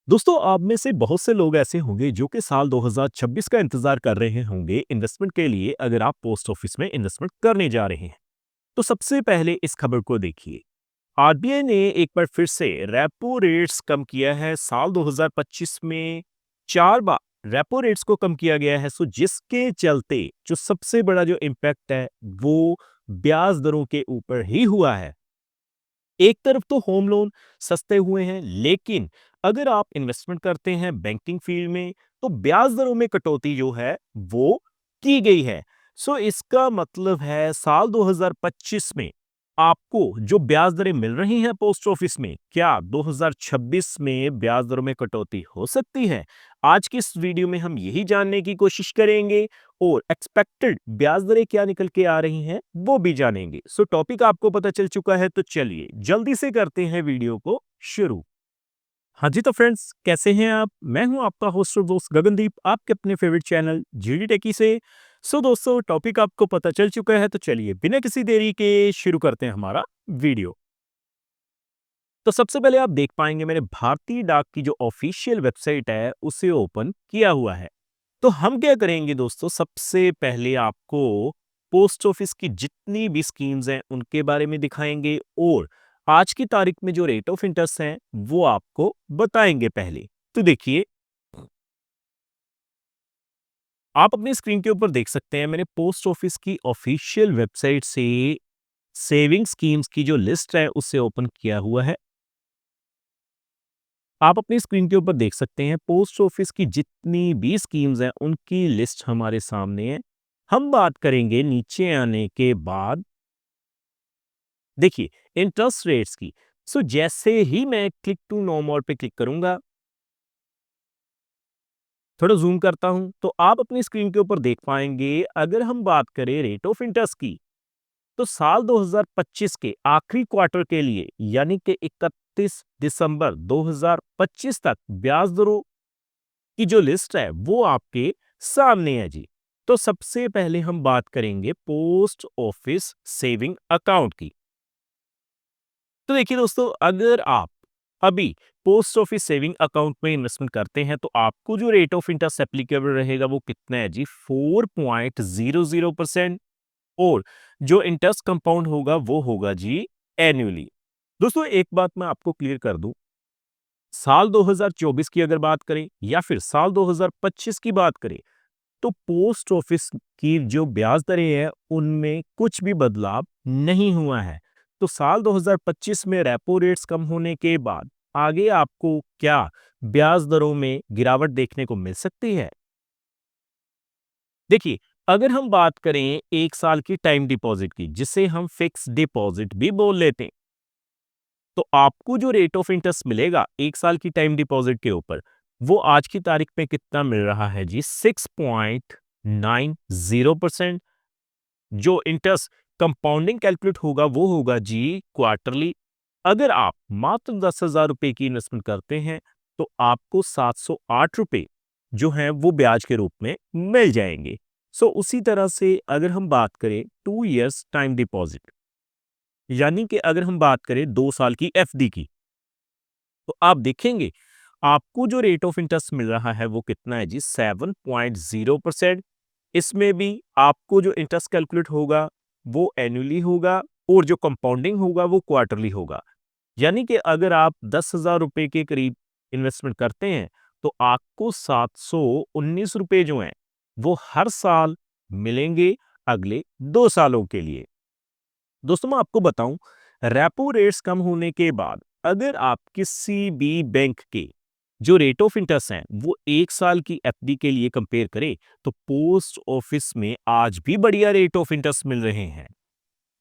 दोस्तों, आप में से बहुत से लोग ऐसे होंगे जो कि साल 2026 का इंतजार कर रहे होंगे इन्वेस्टमेंट के लिए अगर आप पोस्ट ऑफिस में इन्वेस्टमेंट करने जा रहे हैं। तो सबसे पहले इस खबर को देखिए। आरबीआई ने एक बार फिर से रेपो रेट्स कम किया है। साल 2025 में 4 बार रेपो रेट्स को कम किया गया है, सो जिसके चलते जो सबसे बड़ा जो इम्पैक्ट है वो ब्याज दरों के ऊपर ही हुआ है। एक तरफ तो होम लोन सस्ते हुए हैं, लेकिन अगर आप इन्वेस्टमेंट करते हैं बैंकिंग फील्ड में तो ब्याज दरों में कटौती जो है वो की गई है। सो इसका मतलब है साल 2025 में आपको जो ब्याज दरें मिल रही हैं पोस्ट ऑफिस में, क्या 2026 में ब्याज दरों में कटौती हो सकती है? आज की इस वीडियो में हम यही जानने की कोशिश करेंगे और एक्सपेक्टेड ब्याज दरें क्या निकल के आ रही हैं वो भी जानेंगे। सो टॉपिक आपको पता चल चुका है, तो चलिए जल्दी से करते हैं वीडियो को शुरू। हाँ जी, तो फ्रेंड्स कैसे हैं आप? मैं हूं आपका होस्ट और दोस्त गगनदीप, आपके अपने फेवरेट चैनल जीडी टेकी से। सो दोस्तों, टॉपिक आपको पता चल चुका है, तो चलिए बिना किसी देरी के शुरू करते हैं हमारा वीडियो। तो सबसे पहले आप देख पाएंगे मैंने भारतीय डाक की जो ऑफिशियल वेबसाइट है उसे ओपन किया हुआ है। तो हम क्या करेंगे दोस्तों, सबसे पहले आपको पोस्ट ऑफिस की जितनी भी स्कीम्स हैं उनके बारे में दिखाएंगे और आज की तारीख में जो रेट ऑफ इंटरेस्ट हैं वो आपको बताएंगे पहले। तो देखिए, आप अपनी स्क्रीन के ऊपर देख सकते हैं मैंने पोस्ट ऑफिस की ऑफिशियल वेबसाइट से सेविंग स्कीम्स की जो लिस्ट है उसे ओपन किया हुआ है। आप अपनी स्क्रीन के ऊपर देख सकते हैं पोस्ट ऑफिस की जितनी भी स्कीम्स हैं उनकी लिस्ट हमारे सामने है। हम बात करेंगे नीचे आने के बाद, देखिए, इंटरेस्ट रेट्स की। सो जैसे ही मैं क्लिक टू नो मोर पे क्लिक करूंगा, थोड़ा जूम करता हूं, तो आप अपनी स्क्रीन के ऊपर देख पाएंगे अगर हम बात करें रेट ऑफ इंटरेस्ट की, तो साल 2025 के आखिरी क्वार्टर के लिए यानी कि 31 दिसंबर 2025 तक ब्याज दरों की जो लिस्ट है वो आपके सामने है जी। तो सबसे पहले हम बात करेंगे पोस्ट ऑफिस सेविंग अकाउंट की। तो देखिए दोस्तों, अगर आप अभी पोस्ट ऑफिस सेविंग अकाउंट में इन्वेस्टमेंट करते हैं तो आपको जो रेट ऑफ इंटरेस्ट एप्लीकेबल रहेगा वो कितना है जी, 4.00%। और जो इंटरेस्ट कंपाउंड होगा वो होगा जी एनुअली। दोस्तों, एक बात मैं आपको क्लियर कर दूं, साल 2024 की अगर बात करें या फिर साल 2025 की बात करें, तो पोस्ट ऑफिस की जो ब्याज दरें हैं उनमें कुछ भी बदलाव नहीं हुआ है। तो साल 2025 में रेपो रेट्स कम होने के बाद आगे आपको क्या ब्याज दरों में गिरावट देखने को मिल सकती है? देखिए, अगर हम बात करें 1 साल की टाइम डिपॉजिट की, जिसे हम फिक्स डिपॉजिट भी बोल लेते हैं, तो आपको जो रेट ऑफ इंटरेस्ट मिलेगा 1 साल की टाइम डिपॉजिट के ऊपर, वो आज की तारीख में कितना मिल रहा है जी, 6.90%। जो इंटरेस्ट कंपाउंडिंग कैलकुलेट होगा वो होगा जी क्वार्टरली। अगर आप मात्र 10,000 रुपए की इन्वेस्टमेंट करते हैं तो आपको 708 रुपए जो हैं वो ब्याज के रूप में मिल जाएंगे। सो उसी तरह से अगर हम बात करें 2 इयर्स टाइम डिपॉजिट, यानी कि अगर हम बात करें 2 साल की एफडी की, तो आप देखेंगे आपको जो रेट ऑफ इंटरेस्ट मिल रहा है वो कितना है जी, 7.0%। इसमें भी आपको जो इंटरेस्ट कैलकुलेट होगा वो एनुअली होगा और जो कंपाउंडिंग होगा वो क्वार्टरली होगा। यानी कि अगर आप 10,000 रुपए के करीब इन्वेस्टमेंट करते हैं तो आपको 719 रुपए जो हैं वो हर साल मिलेंगे अगले 2 सालों के लिए। दोस्तों, मैं आपको बताऊं, रेपो रेट्स कम होने के बाद अगर आप किसी भी बैंक के जो रेट ऑफ इंटरेस्ट हैं वो 1 साल की एफडी के लिए कंपेयर करें तो पोस्ट ऑफिस में आज भी बढ़िया रेट ऑफ इंटरेस्ट मिल रहे हैं।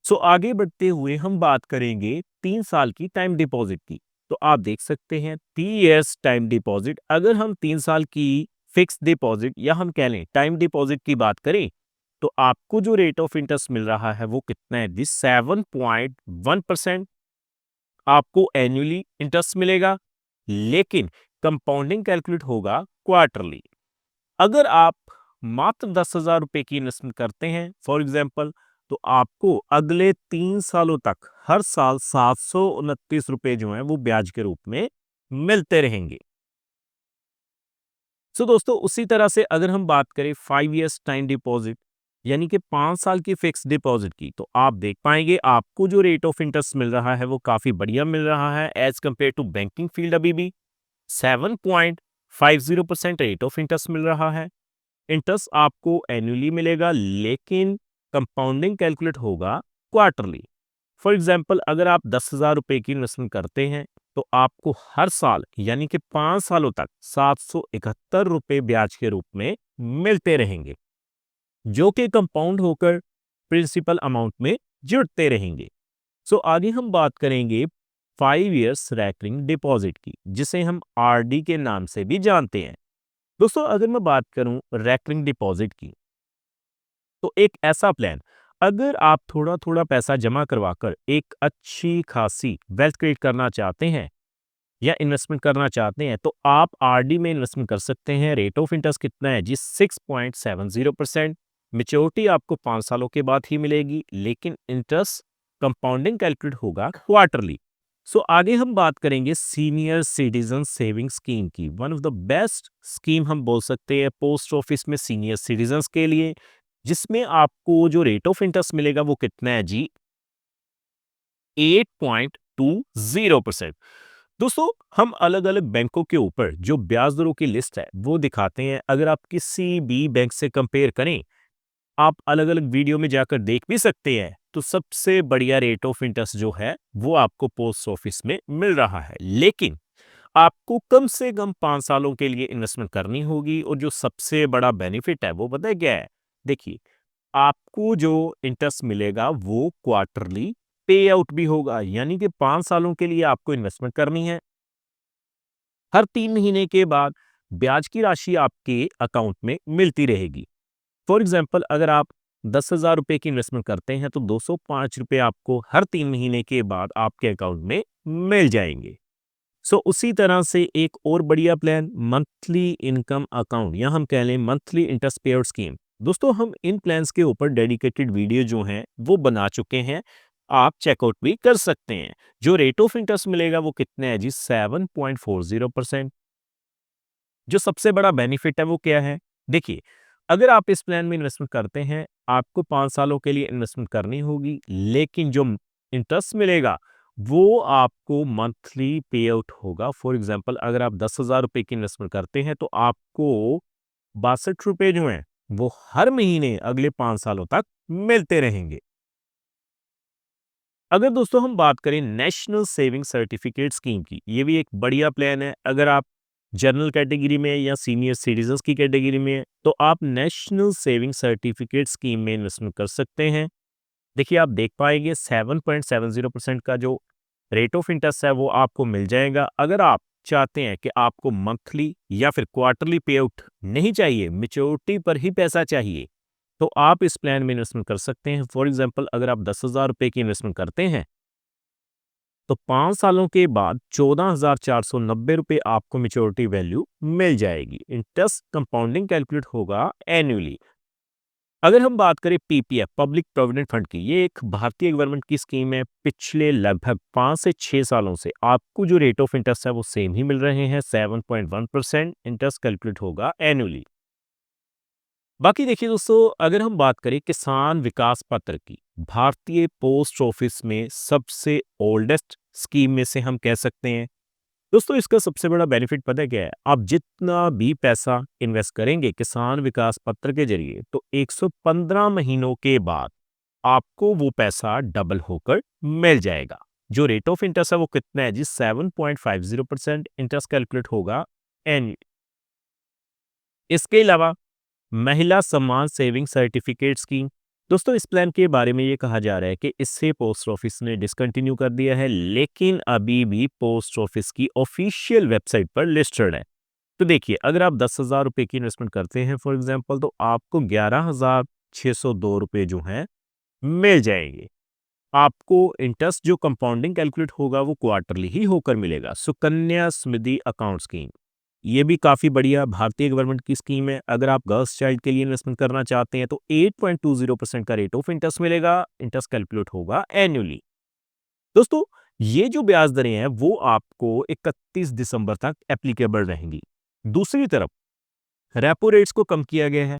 सो आगे बढ़ते हुए हम बात करेंगे 3 साल की टाइम डिपॉजिट की। तो आप देख सकते हैं 3 इयर्स टाइम डिपॉजिट, अगर हम 3 साल की फिक्स डिपॉजिट या हम कह लें टाइम डिपॉजिट की बात करें तो आपको जो रेट ऑफ इंटरेस्ट मिल रहा है वो कितना है जी, 7.1%। आपको एनुअली इंटरेस्ट मिलेगा, लेकिन कंपाउंडिंग कैलकुलेट होगा क्वार्टरली। अगर आप मात्र 10,000 रुपए की इन्वेस्टमेंट करते हैं फॉर एग्जाम्पल, तो आपको अगले 3 सालों तक हर साल 729 रुपए जो है वो ब्याज के रूप में मिलते रहेंगे। सो दोस्तों उसी तरह से अगर हम बात करें 5 इयर्स टाइम डिपॉजिट यानी कि 5 साल की फिक्स डिपॉजिट की, तो आप देख पाएंगे आपको जो रेट ऑफ इंटरेस्ट मिल रहा है वो काफी बढ़िया मिल रहा है as compare to banking field. अभी भी 7.50% रेट ऑफ इंटरेस्ट मिल रहा है। इंटरेस्ट आपको एनुअली मिलेगा लेकिन कंपाउंडिंग कैलकुलेट होगा क्वार्टरली। फॉर एग्जाम्पल अगर आप 10,000 रुपए की इन्वेस्टमेंट करते हैं तो आपको हर साल यानी कि 5 सालों तक 771 रुपए ब्याज के रूप में मिलते रहेंगे, जो कि कंपाउंड होकर प्रिंसिपल अमाउंट में जुड़ते रहेंगे। सो आगे हम बात करेंगे 5 इयर्स रैकरिंग डिपॉजिट की, जिसे हम आरडी के नाम से भी जानते हैं। दोस्तों अगर मैं बात करूं रैकरिंग डिपॉजिट की, तो एक ऐसा प्लान अगर आप थोड़ा थोड़ा पैसा जमा करवाकर एक अच्छी खासी वेल्थ क्रिएट करना चाहते हैं या इन्वेस्टमेंट करना चाहते हैं, तो आप आरडी में इन्वेस्टमेंट कर सकते हैं। रेट ऑफ इंटरेस्ट कितना है जी? 6.70%। मेच्योरिटी आपको 5 सालों के बाद ही मिलेगी, लेकिन इंटरेस्ट कंपाउंडिंग कैलकुलेट होगा क्वार्टरली। सो आगे हम बात करेंगे सीनियर सिटीजन सेविंग स्कीम की। One of the best scheme हम बोल सकते हैं पोस्ट ऑफिस में सीनियर सिटीजन के लिए, जिसमें आपको जो रेट ऑफ इंटरेस्ट मिलेगा वो कितना है जी? 8.20%। दोस्तों हम अलग अलग बैंकों के ऊपर जो ब्याज दरों की लिस्ट है वो दिखाते हैं। अगर आप किसी भी बैंक से कंपेयर करें, आप अलग अलग वीडियो में जाकर देख भी सकते हैं, तो सबसे बढ़िया रेट ऑफ इंटरेस्ट जो है वो आपको पोस्ट ऑफिस में मिल रहा है। लेकिन आपको कम से कम 5 सालों के लिए इन्वेस्टमेंट करनी होगी, और जो सबसे बड़ा बेनिफिट है वो पता है क्या है? देखिए, आपको जो इंटरेस्ट मिलेगा वो क्वार्टरली पे आउट भी होगा, यानी कि 5 सालों के लिए आपको इन्वेस्टमेंट करनी है। हर 3 महीने के बाद ब्याज की राशि आपके अकाउंट में मिलती रहेगी। फॉर एग्जाम्पल अगर आप 10,000 रुपए की इन्वेस्टमेंट करते हैं तो 205 रुपए आपको हर 3 महीने के बाद आपके अकाउंट में मिल जाएंगे। सो उसी तरह से एक और बढ़िया प्लान मंथली इनकम अकाउंट या हम कह लें मंथली इंटरेस्ट पेआउट स्कीम। दोस्तों हम इन प्लान्स के ऊपर डेडिकेटेड वीडियो जो हैं वो बना चुके हैं, आप चेकआउट भी कर सकते हैं। जो रेट ऑफ इंटरेस्ट मिलेगा वो कितना है जी? 7.40%। जो सबसे बड़ा बेनिफिट है वो क्या है? देखिए, अगर आप इस प्लान में इन्वेस्टमेंट करते हैं, आपको 5 सालों के लिए इन्वेस्टमेंट करनी होगी, लेकिन जो इंटरेस्ट मिलेगा वो आपको मंथली पे आउट होगा। फॉर एग्जाम्पल अगर आप 10,000 रुपए की इन्वेस्टमेंट करते हैं तो आपको 62 रुपए जो हैं वो हर महीने अगले 5 सालों तक मिलते रहेंगे। अगर दोस्तों हम बात करें नेशनल सेविंग सर्टिफिकेट स्कीम की, ये भी एक बढ़िया प्लान है। अगर आप जनरल कैटेगरी में या सीनियर सिटीजन्स की कैटेगरी में हैं, तो आप नेशनल सेविंग सर्टिफिकेट स्कीम में इन्वेस्टमेंट कर सकते हैं। देखिए, आप देख पाएंगे 7.70% का जो रेट ऑफ इंटरेस्ट है वो आपको मिल जाएगा। अगर आप चाहते हैं कि आपको मंथली या फिर क्वार्टरली पे आउट नहीं चाहिए, मेच्योरिटी पर ही पैसा चाहिए, तो आप इस प्लान में इन्वेस्टमेंट कर सकते हैं। फॉर एग्जाम्पल अगर आप 10,000 रुपए की इन्वेस्टमेंट करते हैं तो 5 सालों के बाद 14,490 रुपए आपको मेच्योरिटी वैल्यू मिल जाएगी। इंटरेस्ट कंपाउंडिंग कैलकुलेट होगा एनुअली। अगर हम बात करें पीपीएफ पब्लिक प्रोविडेंट फंड की, ये एक भारतीय गवर्नमेंट की स्कीम है। पिछले लगभग 5 से 6 सालों से आपको जो रेट ऑफ इंटरेस्ट है वो सेम ही मिल रहे हैं, 7.1% इंटरेस्ट कैलकुलेट होगा एनुअली। बाकी देखिए दोस्तों, अगर हम बात करें किसान विकास पत्र की, भारतीय पोस्ट ऑफिस में सबसे ओल्डेस्ट स्कीम में से हम कह सकते हैं। दोस्तों इसका सबसे बड़ा बेनिफिट पता है क्या है? आप जितना भी पैसा इन्वेस्ट करेंगे किसान विकास पत्र के जरिए, तो 115 महीनों के बाद आपको वो पैसा डबल होकर मिल जाएगा। जो रेट ऑफ इंटरेस्ट है वो कितना है जी? 7.50% इंटरेस्ट कैलकुलेट होगा एनुअली। इसके अलावा महिला सम्मान सेविंग सर्टिफिकेट स्कीम, दोस्तों इस प्लान के बारे में ये कहा जा रहा है कि इससे पोस्ट ऑफिस ने डिसकंटिन्यू कर दिया है, लेकिन अभी भी पोस्ट ऑफिस की ऑफिशियल वेबसाइट पर लिस्टेड है। तो देखिए, अगर आप 10,000 रुपए की इन्वेस्टमेंट करते हैं फॉर एग्जांपल, तो आपको 11,602 रुपए जो हैं मिल जाएंगे। आपको इंटरेस्ट जो कंपाउंडिंग कैलकुलेट होगा वो क्वार्टरली ही होकर मिलेगा। सुकन्या समृद्धि अकाउंट स्कीम, ये भी काफी बढ़िया भारतीय गवर्नमेंट की स्कीम है। अगर आप गर्ल्स चाइल्ड के लिए इन्वेस्टमेंट करना चाहते हैं तो 8.20% का रेट ऑफ इंटरेस्ट मिलेगा। इंटरेस्ट कैलकुलेट होगा एनुअली। दोस्तों ये जो ब्याज दरें हैं वो आपको 31 दिसंबर तक एप्लीकेबल रहेंगी। दूसरी तरफ रेपो रेट्स को कम किया गया है।